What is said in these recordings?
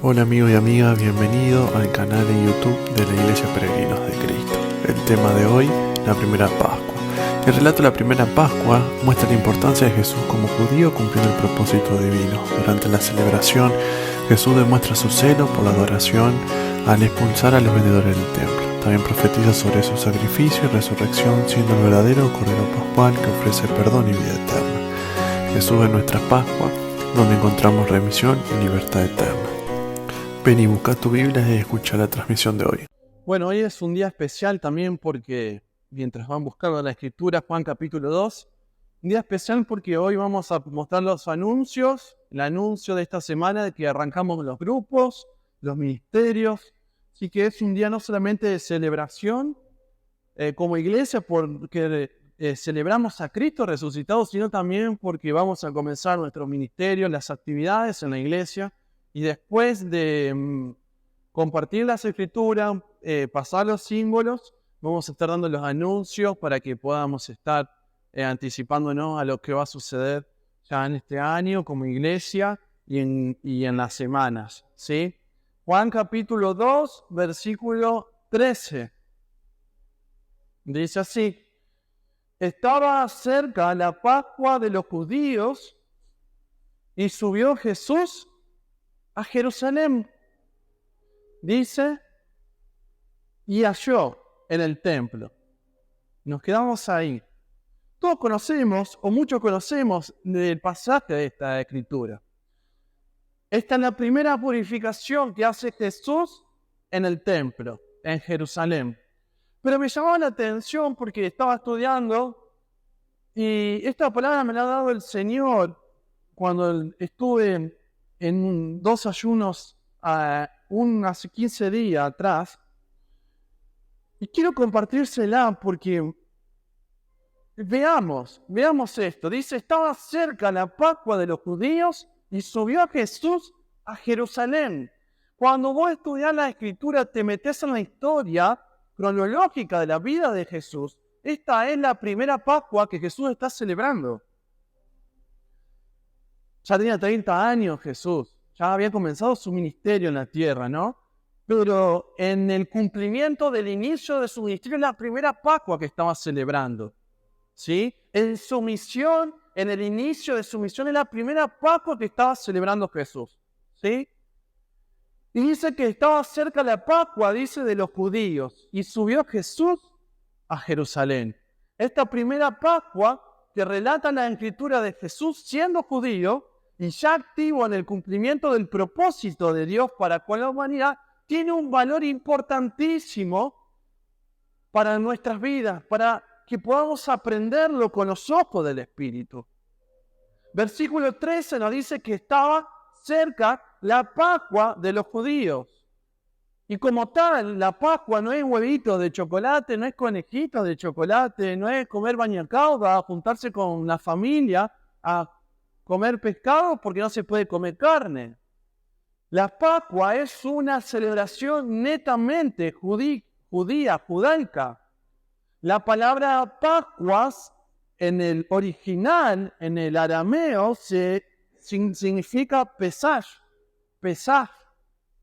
Hola amigos y amigas, bienvenido al canal de YouTube de la Iglesia Peregrinos de Cristo. El tema de hoy, la primera Pascua. El relato de la primera Pascua muestra la importancia de Jesús como judío cumpliendo el propósito divino. Durante la celebración, Jesús demuestra su celo por la adoración al expulsar a los vendedores del templo. También profetiza sobre su sacrificio y resurrección, siendo el verdadero Cordero Pascual que ofrece perdón y vida eterna. Jesús es nuestra Pascua, donde encontramos remisión y libertad eterna. Ven y busca tu Biblia y escucha la transmisión de hoy. Bueno, hoy es un día especial también porque, mientras van buscando la escritura, Juan capítulo 2, un día especial porque hoy vamos a mostrar los anuncios, el anuncio de esta semana de que arrancamos los grupos, los ministerios, así que es un día no solamente de celebración como iglesia porque celebramos a Cristo resucitado, sino también porque vamos a comenzar nuestros ministerios, las actividades en la iglesia, y después de compartir las escrituras, pasar los símbolos, vamos a estar dando los anuncios para que podamos estar anticipándonos a lo que va a suceder ya en este año como iglesia y en las semanas, ¿sí? Juan capítulo 2, versículo 13. Dice así: estaba cerca la Pascua de los judíos y subió Jesús a Jerusalén. Dice, y halló en el templo. Nos quedamos ahí. Todos conocemos, o muchos conocemos, del pasaje de esta escritura. Esta es la primera purificación que hace Jesús en el templo, en Jerusalén. Pero me llamaba la atención porque estaba estudiando y esta palabra me la ha dado el Señor cuando estuve en dos ayunos hace 15 días atrás. Y quiero compartírsela porque veamos esto. Dice, estaba cerca la Pascua de los judíos y subió a Jesús a Jerusalén. Cuando vos estudias la escritura, te metes en la historia cronológica de la vida de Jesús. Esta es la primera Pascua que Jesús está celebrando. Ya tenía 30 años Jesús, ya había comenzado su ministerio en la tierra, ¿no? Pero en el cumplimiento del inicio de su ministerio es la primera Pascua que estaba celebrando, ¿sí? En su misión, en el inicio de su misión, es la primera Pascua que estaba celebrando Jesús, ¿sí? Y dice que estaba cerca la Pascua, dice, de los judíos, y subió Jesús a Jerusalén. Esta primera Pascua que relata la escritura de Jesús siendo judío y ya activo en el cumplimiento del propósito de Dios para con la humanidad, tiene un valor importantísimo para nuestras vidas, para que podamos aprenderlo con los ojos del Espíritu. Versículo 13 nos dice que estaba cerca la Pascua de los judíos. Y como tal, la Pascua no es huevitos de chocolate, no es conejitos de chocolate, no es comer bañacauda, juntarse con la familia a comer pescado porque no se puede comer carne. La Pascua es una celebración netamente judía, judaica. La palabra Pascuas en el original, en el arameo, significa Pesaj,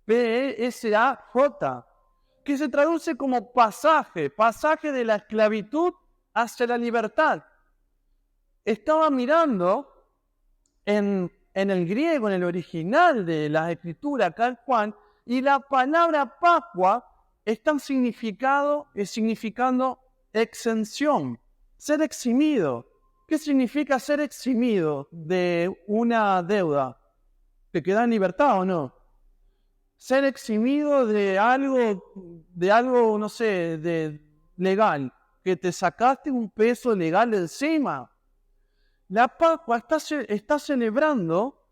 P-E-S-A-J, que se traduce como pasaje de la esclavitud hacia la libertad. Estaba mirando en el griego, en el original de la escritura, acá en Juan, y la palabra Pascua está significando exención, ser eximido. ¿Qué significa ser eximido de una deuda? ¿Te queda en libertad o no? Ser eximido de algo, no sé, de legal, que te sacaste un peso legal de encima. La Pascua está celebrando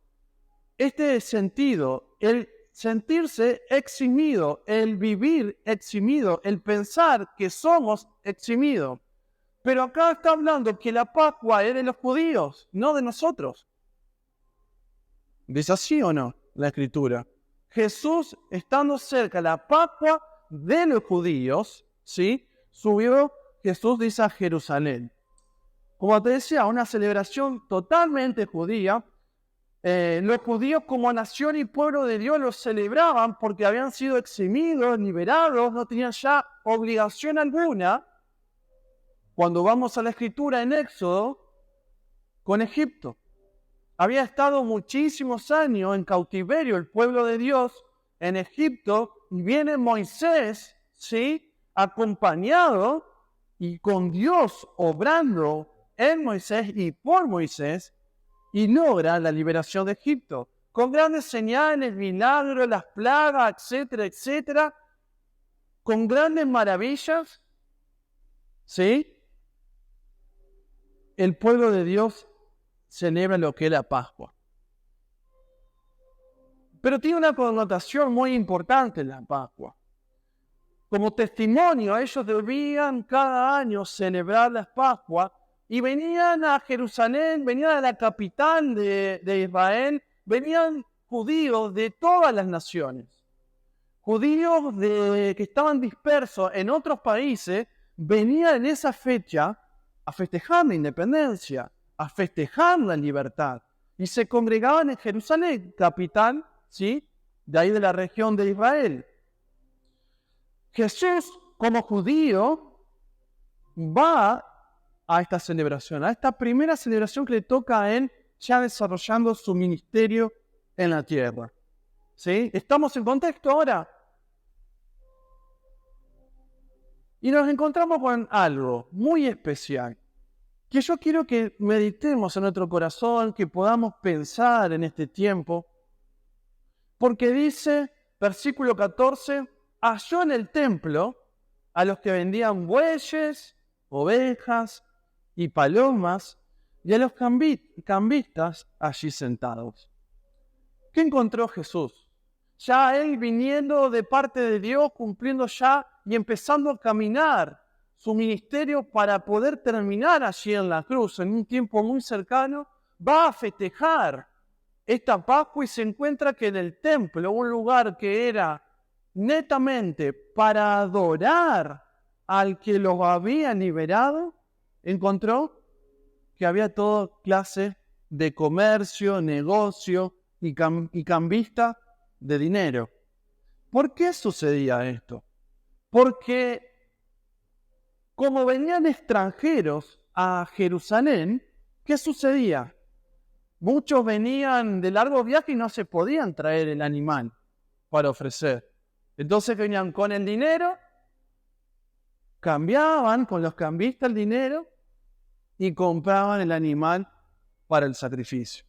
este sentido, el sentirse eximido, el vivir eximido, el pensar que somos eximidos. Pero acá está hablando que la Pascua es de los judíos, no de nosotros. ¿Es así o no la escritura? Jesús, estando cerca de la Pascua de los judíos, ¿sí? Subió Jesús, dice, a Jerusalén. Como te decía, una celebración totalmente judía, Los judíos como nación y pueblo de Dios los celebraban porque habían sido eximidos, liberados, no tenían ya obligación alguna. Cuando vamos a la escritura en Éxodo, con Egipto. Había estado muchísimos años en cautiverio el pueblo de Dios en Egipto, y viene Moisés, ¿sí?, acompañado y con Dios obrando en Moisés y por Moisés, y logra la liberación de Egipto, con grandes señales, milagros, las plagas, etcétera, etcétera, con grandes maravillas, ¿sí? El pueblo de Dios celebra lo que es la Pascua. Pero tiene una connotación muy importante la Pascua. Como testimonio, ellos debían cada año celebrar la Pascua y venían a Jerusalén, venían a la capital de Israel, venían judíos de todas las naciones. Judíos que estaban dispersos en otros países, venían en esa fecha a festejar la independencia, a festejar la libertad. Y se congregaban en Jerusalén, capital, ¿sí?, de ahí de la región de Israel. Jesús, como judío, va a esta celebración, a esta primera celebración que le toca a él, ya desarrollando su ministerio en la tierra. ¿Sí? ¿Estamos en contexto ahora? Y nos encontramos con algo muy especial, que yo quiero que meditemos en nuestro corazón, que podamos pensar en este tiempo, porque dice, versículo 14, halló en el templo a los que vendían bueyes, ovejas y palomas, y a los cambistas allí sentados. ¿Qué encontró Jesús? Ya él viniendo de parte de Dios, cumpliendo ya y empezando a caminar su ministerio para poder terminar allí en la cruz, en un tiempo muy cercano, va a festejar esta Pascua y se encuentra que en el templo, un lugar que era netamente para adorar al que los había liberado, encontró que había toda clase de comercio, negocio y cambista de dinero. ¿Por qué sucedía esto? Porque como venían extranjeros a Jerusalén, ¿qué sucedía? Muchos venían de largo viaje y no se podían traer el animal para ofrecer. Entonces venían con el dinero, cambiaban con los cambistas el dinero y compraban el animal para el sacrificio.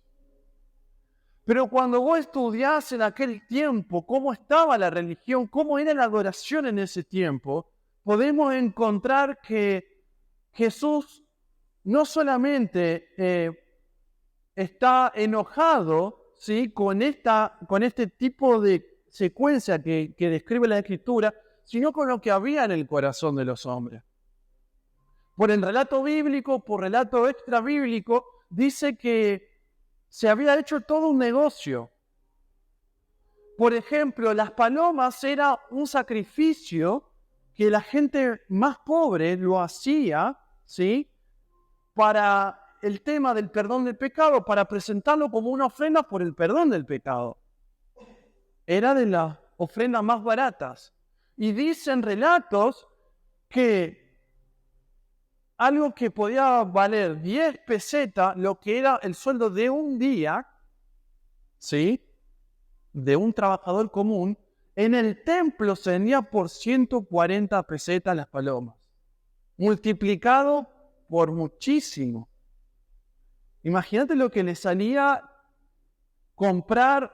Pero cuando vos estudiás en aquel tiempo cómo estaba la religión, cómo era la adoración en ese tiempo, podemos encontrar que Jesús no solamente está enojado, ¿sí?, con este tipo de secuencia que describe la Escritura, sino con lo que había en el corazón de los hombres. Por el relato bíblico, por relato extra bíblico, dice que se había hecho todo un negocio. Por ejemplo, las palomas era un sacrificio que la gente más pobre lo hacía, ¿sí?, para el tema del perdón del pecado, para presentarlo como una ofrenda por el perdón del pecado. Era de las ofrendas más baratas. Y dicen relatos que algo que podía valer 10 pesetas, lo que era el sueldo de un día, ¿sí?, de un trabajador común, en el templo se vendía por 140 pesetas las palomas, multiplicado por muchísimo. Imagínate lo que le salía comprar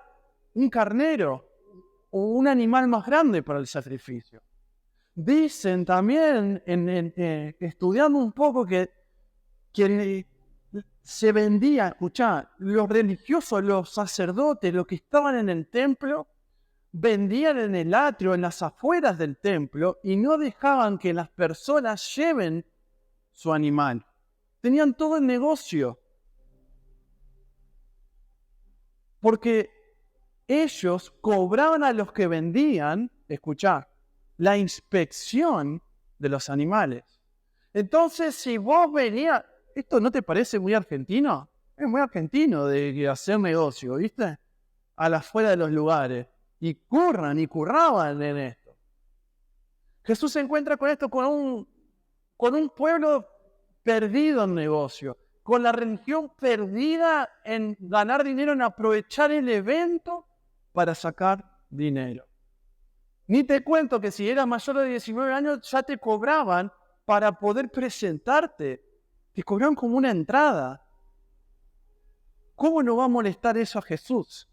un carnero o un animal más grande para el sacrificio. Dicen también, estudiando un poco, que se vendía, escuchá, los religiosos, los sacerdotes, los que estaban en el templo, vendían en el atrio, en las afueras del templo, y no dejaban que las personas lleven su animal. Tenían todo el negocio. Porque ellos cobraban a los que vendían, escuchá, la inspección de los animales. Entonces, si vos venías, ¿esto no te parece muy argentino? Es muy argentino de hacer negocio, ¿viste? A la afuera de los lugares. Y curran y curraban en esto. Jesús se encuentra con esto, con un pueblo perdido en negocio, con la religión perdida en ganar dinero, en aprovechar el evento para sacar dinero. Ni te cuento que si eras mayor de 19 años ya te cobraban para poder presentarte. Te cobraban como una entrada. ¿Cómo no va a molestar eso a Jesús?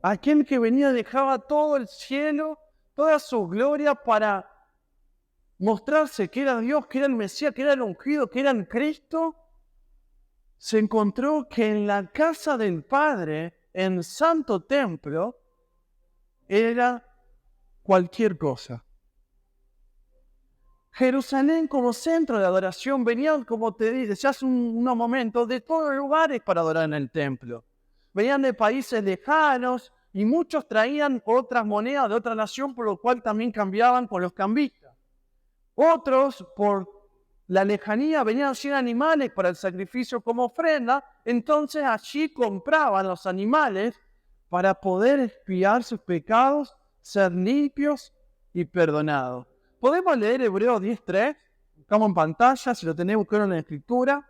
Aquel que venía dejaba todo el cielo, toda su gloria para mostrarse que era Dios, que era el Mesías, que era el ungido, que era el Cristo, se encontró que en la casa del Padre, en Santo Templo, era cualquier cosa. Jerusalén como centro de adoración venían, como te decía hace unos momentos, de todos los lugares para adorar en el templo. Venían de países lejanos y muchos traían otras monedas de otra nación, por lo cual también cambiaban con los cambistas. Otros, por la lejanía, venían sin animales para el sacrificio como ofrenda, entonces allí compraban los animales para poder expiar sus pecados, ser limpios y perdonados. ¿Podemos leer Hebreos 10:3? Estamos en pantalla, si lo tenés, buscarlo en la escritura.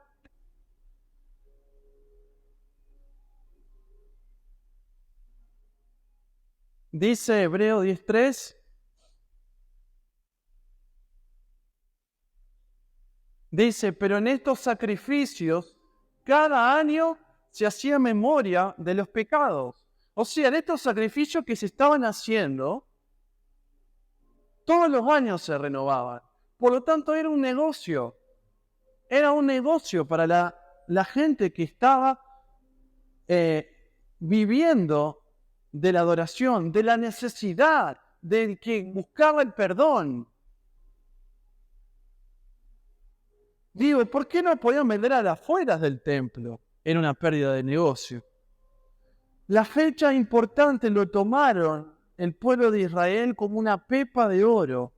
Dice Hebreos 10:3. Dice, pero en estos sacrificios, cada año se hacía memoria de los pecados. O sea, en estos sacrificios que se estaban haciendo, todos los años se renovaban. Por lo tanto, era un negocio. Era un negocio para la gente que estaba viviendo de la adoración, de la necesidad, del que buscaba el perdón. Digo, ¿por qué no podían vender a las afueras del templo? Era una pérdida de negocio. La fecha importante lo tomaron el pueblo de Israel como una pepa de oro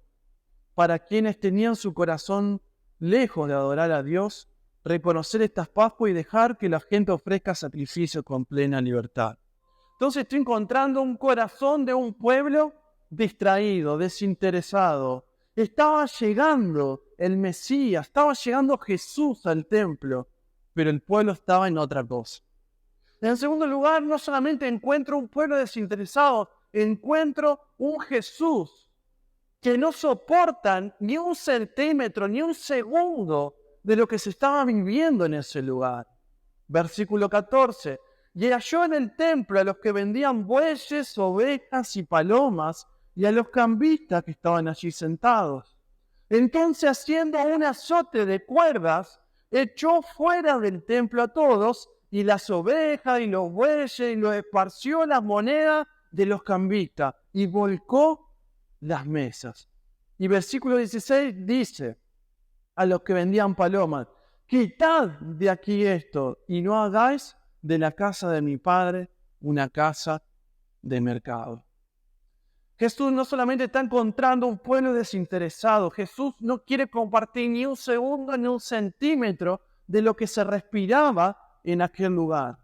para quienes tenían su corazón lejos de adorar a Dios, reconocer estas Pascuas y dejar que la gente ofrezca sacrificios con plena libertad. Entonces estoy encontrando un corazón de un pueblo distraído, desinteresado. Estaba llegando el Mesías, estaba llegando Jesús al templo, pero el pueblo estaba en otra cosa. En segundo lugar, no solamente encuentro un pueblo desinteresado, encuentro un Jesús que no soportan ni un centímetro, ni un segundo de lo que se estaba viviendo en ese lugar. Versículo 14. Y halló en el templo a los que vendían bueyes, ovejas y palomas, y a los cambistas que estaban allí sentados. Entonces, haciendo un azote de cuerdas, echó fuera del templo a todos, y las ovejas y los bueyes, y los esparció las monedas de los cambistas, y volcó las mesas. Y versículo 16 dice a los que vendían palomas, quitad de aquí esto, y no hagáis de la casa de mi padre una casa de mercado. Jesús no solamente está encontrando un pueblo desinteresado, Jesús no quiere compartir ni un segundo ni un centímetro de lo que se respiraba en aquel lugar.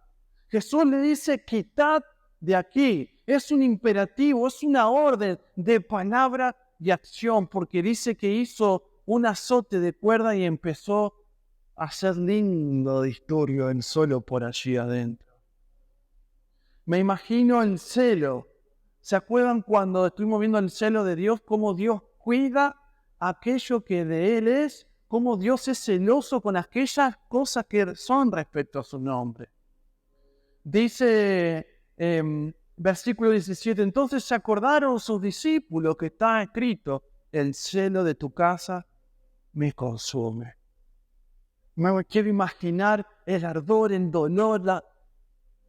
Jesús le dice, quitad de aquí. Es un imperativo, es una orden de palabra y acción, porque dice que hizo un azote de cuerda y empezó a hacer lindo disturbio en solo por allí adentro. Me imagino el celo. ¿Se acuerdan cuando estuvimos viendo el celo de Dios? Cómo Dios cuida aquello que de Él es, cómo Dios es celoso con aquellas cosas que son respecto a su nombre. Dice versículo 17, entonces se acordaron sus discípulos que está escrito, el celo de tu casa me consume. Me quiero imaginar el ardor, el dolor,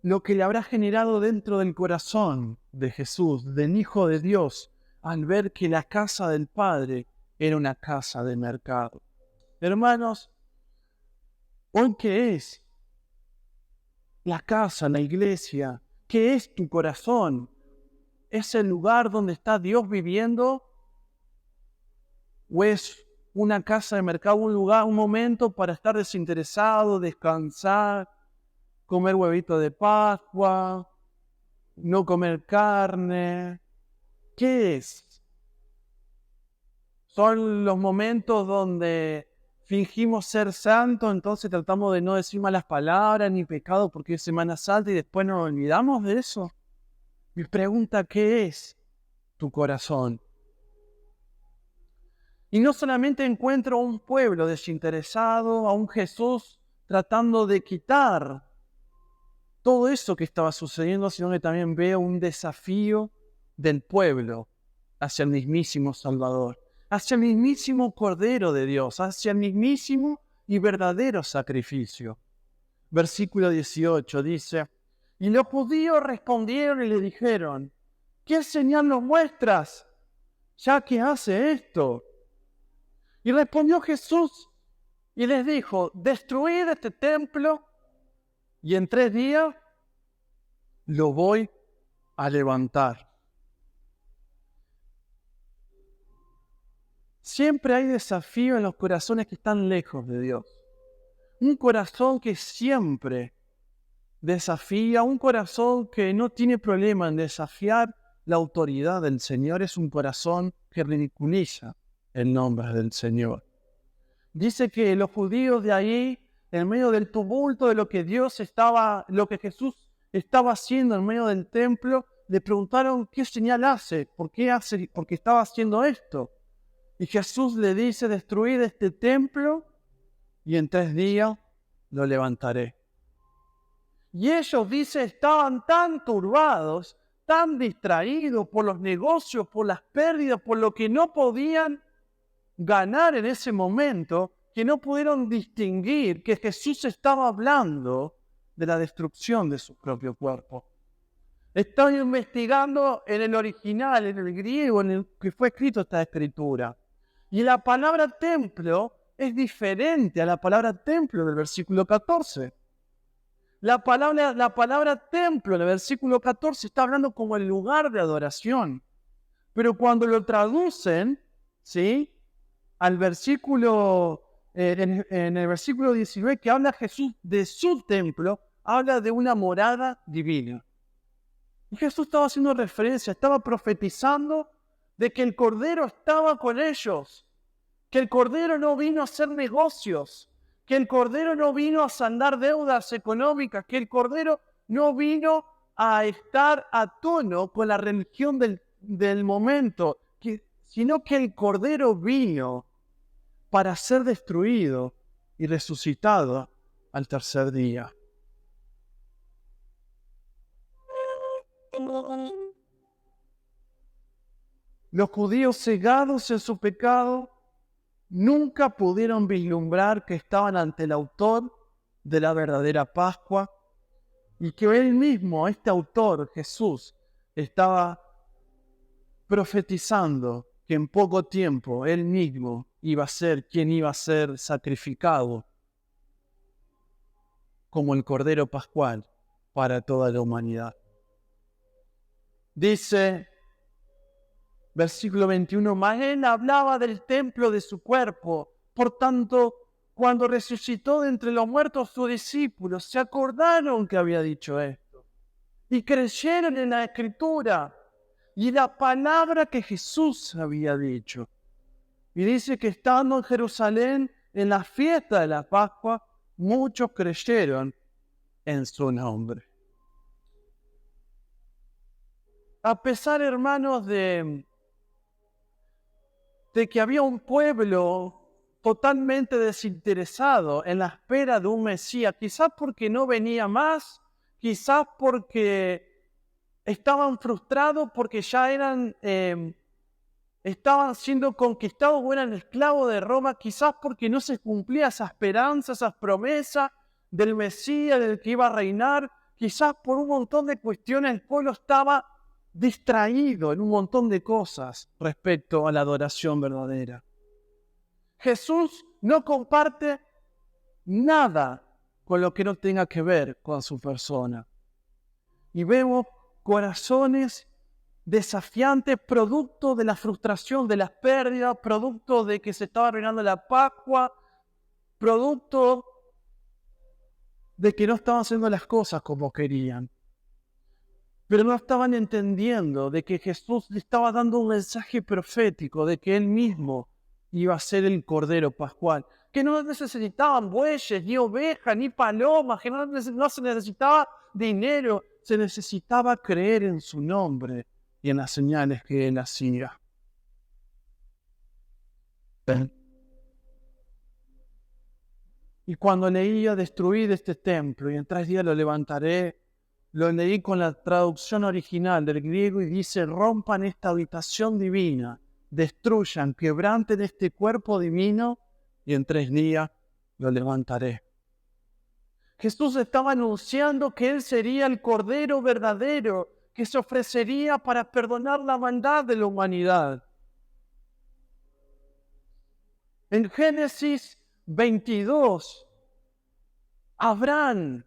lo que le habrá generado dentro del corazón de Jesús, del Hijo de Dios, al ver que la casa del Padre era una casa de mercado. Hermanos, ¿hoy qué es la casa, la iglesia? ¿Qué es tu corazón? ¿Es el lugar donde está Dios viviendo? ¿O es una casa de mercado, un lugar, un momento para estar desinteresado, descansar, comer huevito de Pascua, no comer carne. ¿Qué es? Son los momentos donde fingimos ser santos, entonces tratamos de no decir malas palabras ni pecado porque es Semana Santa y después nos olvidamos de eso. Mi pregunta, ¿qué es tu corazón? Y no solamente encuentro un pueblo desinteresado, a un Jesús tratando de quitar todo eso que estaba sucediendo, sino que también veo un desafío del pueblo hacia el mismísimo Salvador, hacia el mismísimo Cordero de Dios, hacia el mismísimo y verdadero sacrificio. Versículo 18 dice, y los judíos respondieron y le dijeron, ¿qué señal nos muestras, ya que hace esto? Y respondió Jesús y les dijo, destruid este templo y en 3 días lo voy a levantar. Siempre hay desafío en los corazones que están lejos de Dios. Un corazón que siempre desafía, un corazón que no tiene problema en desafiar la autoridad del Señor, es un corazón que ridiculiza el nombre del Señor. Dice que los judíos de ahí, en medio del tumulto de lo que lo que Jesús estaba haciendo en medio del templo, le preguntaron qué señal hace, por qué estaba haciendo esto. Y Jesús le dice, destruid este templo y en 3 días lo levantaré. Y ellos, dice, estaban tan turbados, tan distraídos por los negocios, por las pérdidas, por lo que no podían ganar en ese momento, que no pudieron distinguir que Jesús estaba hablando de la destrucción de su propio cuerpo. Están investigando en el original, en el griego, en el que fue escrito esta escritura. Y la palabra templo es diferente a la palabra templo del versículo 14. La palabra templo en el versículo 14 está hablando como el lugar de adoración. Pero cuando lo traducen, ¿sí?, al versículo, en el versículo 19, que habla Jesús de su templo, habla de una morada divina. Y Jesús estaba haciendo referencia, estaba profetizando de que el Cordero estaba con ellos, que el Cordero no vino a hacer negocios, que el Cordero no vino a saldar deudas económicas, que el Cordero no vino a estar a tono con la religión del momento, sino que el Cordero vino para ser destruido y resucitado al 3er día. Los judíos cegados en su pecado nunca pudieron vislumbrar que estaban ante el autor de la verdadera Pascua y que él mismo, este autor, Jesús, estaba profetizando que en poco tiempo él mismo iba a ser quien iba a ser sacrificado como el Cordero Pascual para toda la humanidad. Dice, versículo 21, mas él hablaba del templo de su cuerpo. Por tanto, cuando resucitó de entre los muertos, sus discípulos se acordaron que había dicho esto y creyeron en la Escritura y la palabra que Jesús había dicho. Y dice que estando en Jerusalén, en la fiesta de la Pascua, muchos creyeron en su nombre. A pesar, hermanos, de que había un pueblo totalmente desinteresado en la espera de un Mesías, quizás porque no venía más, quizás porque estaban frustrados, porque ya estaban siendo conquistados o eran esclavos de Roma, quizás porque no se cumplía esa esperanza, esas promesas del Mesías, del que iba a reinar, quizás por un montón de cuestiones el pueblo estaba distraído en un montón de cosas respecto a la adoración verdadera. Jesús no comparte nada con lo que no tenga que ver con su persona. Y vemos corazones desafiante, producto de la frustración, de las pérdidas, producto de que se estaba arruinando la Pascua, producto de que no estaban haciendo las cosas como querían. Pero no estaban entendiendo de que Jesús le estaba dando un mensaje profético de que Él mismo iba a ser el Cordero Pascual. Que no necesitaban bueyes, ni ovejas, ni palomas, que no se necesitaba dinero, se necesitaba creer en su nombre y en las señales que Él hacía. Y cuando leía destruir este templo y en 3 días lo levantaré, lo leí con la traducción original del griego y dice: rompan esta habitación divina, destruyan, quebranten este cuerpo divino y en 3 días lo levantaré. Jesús estaba anunciando que Él sería el Cordero verdadero que se ofrecería para perdonar la maldad de la humanidad. En Génesis 22, Abraham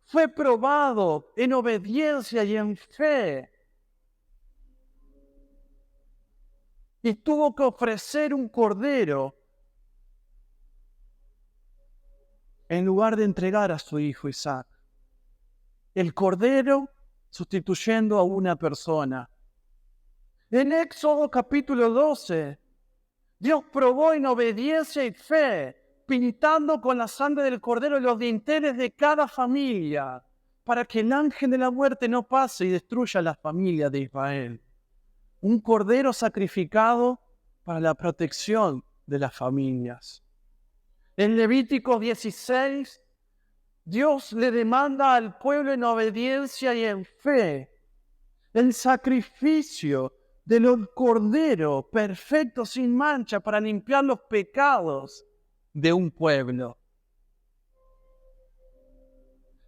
fue probado en obediencia y en fe. Y tuvo que ofrecer un cordero en lugar de entregar a su hijo Isaac. El cordero sustituyendo a una persona. En Éxodo capítulo 12, Dios probó en obediencia y fe, pintando con la sangre del cordero los dinteles de cada familia, para que el ángel de la muerte no pase y destruya la familia de Israel. Un cordero sacrificado para la protección de las familias. En Levítico 16, Dios le demanda al pueblo en obediencia y en fe el sacrificio del cordero perfecto sin mancha para limpiar los pecados de un pueblo.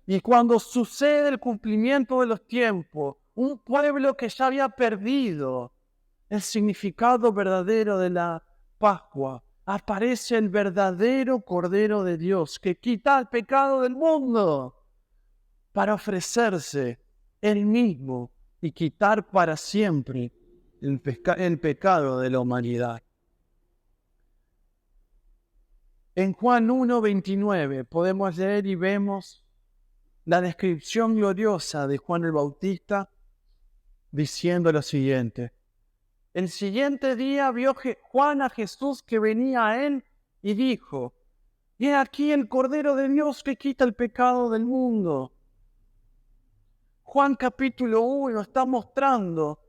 Y cuando sucede el cumplimiento de los tiempos, un pueblo que ya había perdido el significado verdadero de la Pascua, aparece el verdadero Cordero de Dios que quita el pecado del mundo para ofrecerse Él mismo y quitar para siempre el pecado de la humanidad. En Juan 1:29 podemos leer y vemos la descripción gloriosa de Juan el Bautista diciendo lo siguiente: el siguiente día vio Juan a Jesús que venía a él y dijo: he aquí el Cordero de Dios que quita el pecado del mundo. Juan capítulo 1 está mostrando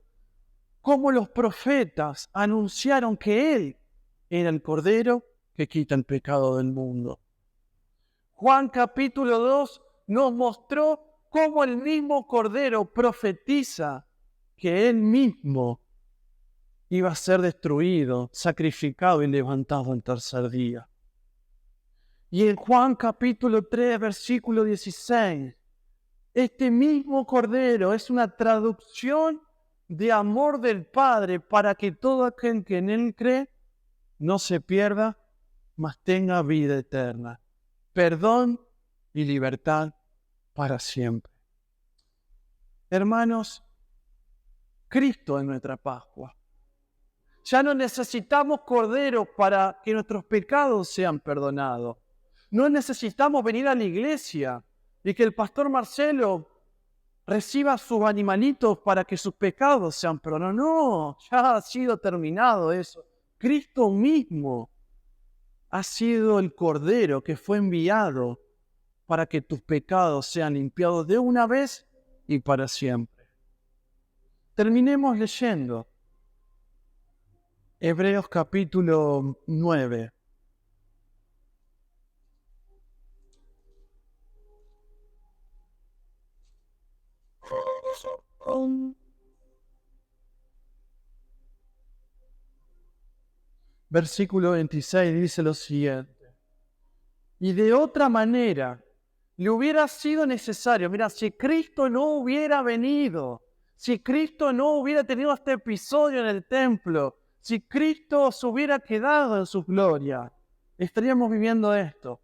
cómo los profetas anunciaron que Él era el Cordero que quita el pecado del mundo. Juan capítulo 2 nos mostró cómo el mismo Cordero profetiza que Él mismo iba a ser destruido, sacrificado y levantado el tercer día. Y en Juan capítulo 3, versículo 16, este mismo Cordero es una traducción de amor del Padre para que todo aquel que en Él cree no se pierda, mas tenga vida eterna, perdón y libertad para siempre. Hermanos, Cristo es nuestra Pascua. Ya no necesitamos corderos para que nuestros pecados sean perdonados. No necesitamos venir a la iglesia y que el pastor Marcelo reciba sus animalitos para que sus pecados sean perdonados. No, ya ha sido terminado eso. Cristo mismo ha sido el cordero que fue enviado para que tus pecados sean limpiados de una vez y para siempre. Terminemos leyendo Hebreos capítulo 9. Versículo 26 dice lo siguiente: y de otra manera le hubiera sido necesario, mira, si Cristo no hubiera venido, si Cristo no hubiera tenido este episodio en el templo, si Cristo se hubiera quedado en su gloria, estaríamos viviendo esto.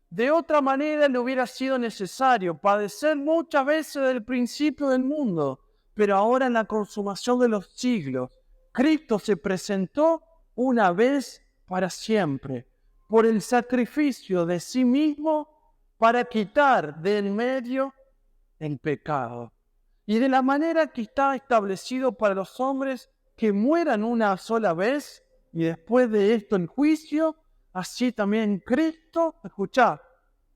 De otra manera le hubiera sido necesario padecer muchas veces del principio del mundo, pero ahora en la consumación de los siglos, Cristo se presentó una vez para siempre, por el sacrificio de sí mismo para quitar de en medio el pecado. Y de la manera que está establecido para los hombres que mueran una sola vez y después de esto el juicio, así también Cristo, escuchad,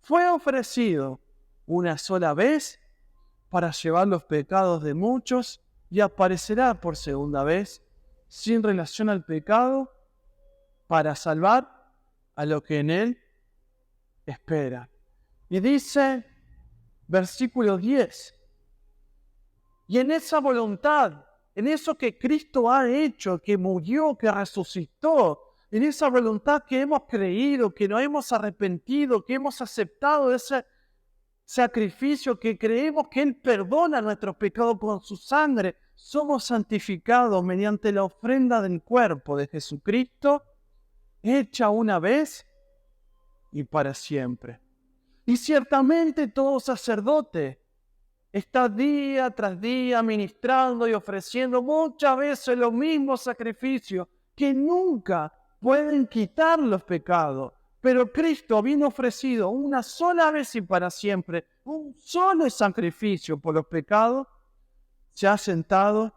fue ofrecido una sola vez para llevar los pecados de muchos y aparecerá por segunda vez sin relación al pecado para salvar a los que en él esperan. Y dice, versículo 10, y en esa voluntad, en eso que Cristo ha hecho, que murió, que resucitó, en esa voluntad que hemos creído, que nos hemos arrepentido, que hemos aceptado ese sacrificio, que creemos que Él perdona nuestros pecados con su sangre, somos santificados mediante la ofrenda del cuerpo de Jesucristo, hecha una vez y para siempre. Y ciertamente todo sacerdote está día tras día ministrando y ofreciendo muchas veces los mismos sacrificios que nunca pueden quitar los pecados. Pero Cristo vino ofrecido una sola vez y para siempre, un solo sacrificio por los pecados, se ha sentado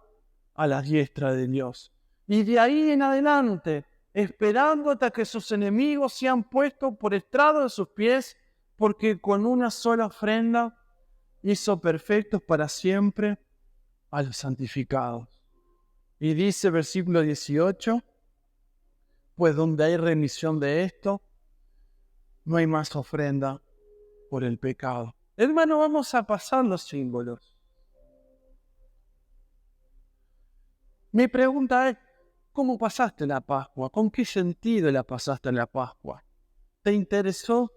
a la diestra de Dios. Y de ahí en adelante, esperando hasta que sus enemigos sean puestos por estrado de sus pies, porque con una sola ofrenda hizo perfectos para siempre a los santificados. Y dice versículo 18, pues donde hay remisión de esto, no hay más ofrenda por el pecado. Hermano, vamos a pasar los símbolos. Mi pregunta es, ¿cómo pasaste la Pascua? ¿Con qué sentido la pasaste la Pascua? ¿Te interesó?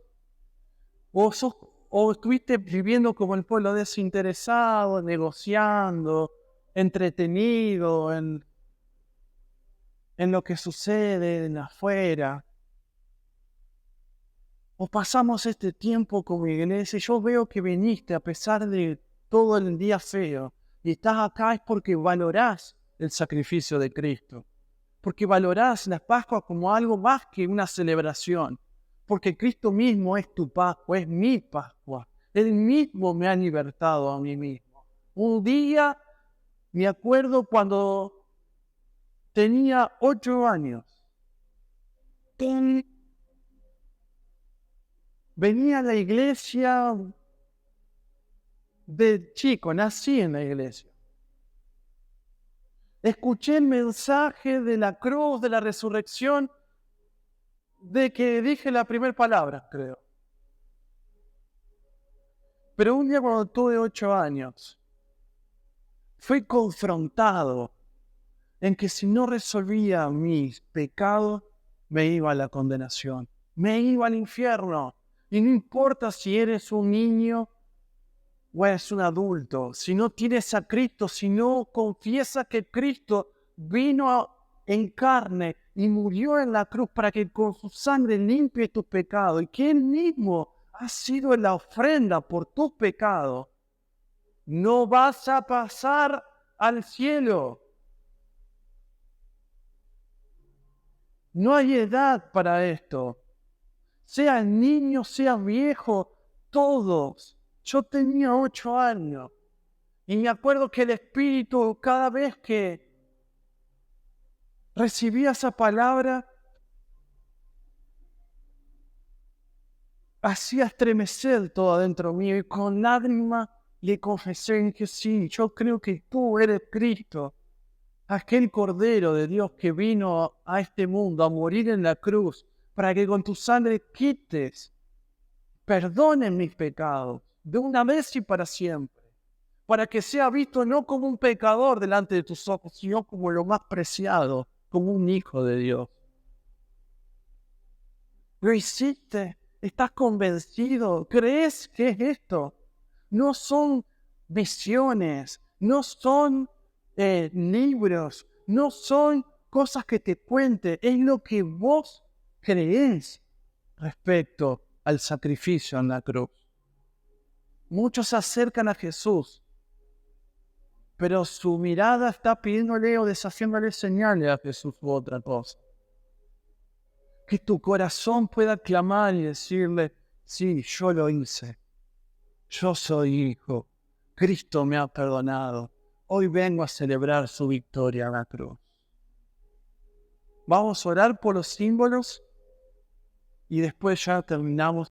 ¿O estuviste viviendo como el pueblo desinteresado, negociando, entretenido en lo que sucede en afuera? ¿O pasamos este tiempo como iglesia? Yo veo que viniste a pesar de todo el día feo y estás acá es porque valorás el sacrificio de Cristo, porque valorás la Pascua como algo más que una celebración. Porque Cristo mismo es tu Pascua, es mi Pascua. Él mismo me ha libertado a mí mismo. Un día, me acuerdo cuando tenía 8 años. Venía a la iglesia de chico, nací en la iglesia. Escuché el mensaje de la cruz, de la resurrección, de que dije la primera palabra, creo. Pero un día cuando tuve 8 años, fui confrontado en que si no resolvía mis pecados, me iba a la condenación, me iba al infierno. Y no importa si eres un niño o eres un adulto, si no tienes a Cristo, si no confiesas que Cristo vino en carne y murió en la cruz para que con su sangre limpie tus pecados y que Él mismo ha sido la ofrenda por tus pecados, no vas a pasar al cielo. No hay edad para esto. Sea niño, sea viejo, todos. Yo tenía 8 años y me acuerdo que el Espíritu, cada vez que recibía esa palabra, hacía estremecer todo adentro mío y con lágrimas le confesé que sí, yo creo que tú eres Cristo, aquel Cordero de Dios que vino a este mundo a morir en la cruz para que con tu sangre quites, perdones mis pecados de una vez y para siempre, para que sea visto no como un pecador delante de tus ojos, sino como lo más preciado, como un hijo de Dios. ¿Lo hiciste? ¿Estás convencido? ¿Crees que es esto? No son visiones, no son libros, no son cosas que te cuente, es lo que vos creés respecto al sacrificio en la cruz. Muchos se acercan a Jesús, pero su mirada está pidiéndole o deshaciéndole señales a Jesús u otra cosa. Que tu corazón pueda clamar y decirle, sí, yo lo hice. Yo soy hijo. Cristo me ha perdonado. Hoy vengo a celebrar su victoria en la cruz. Vamos a orar por los símbolos y después ya terminamos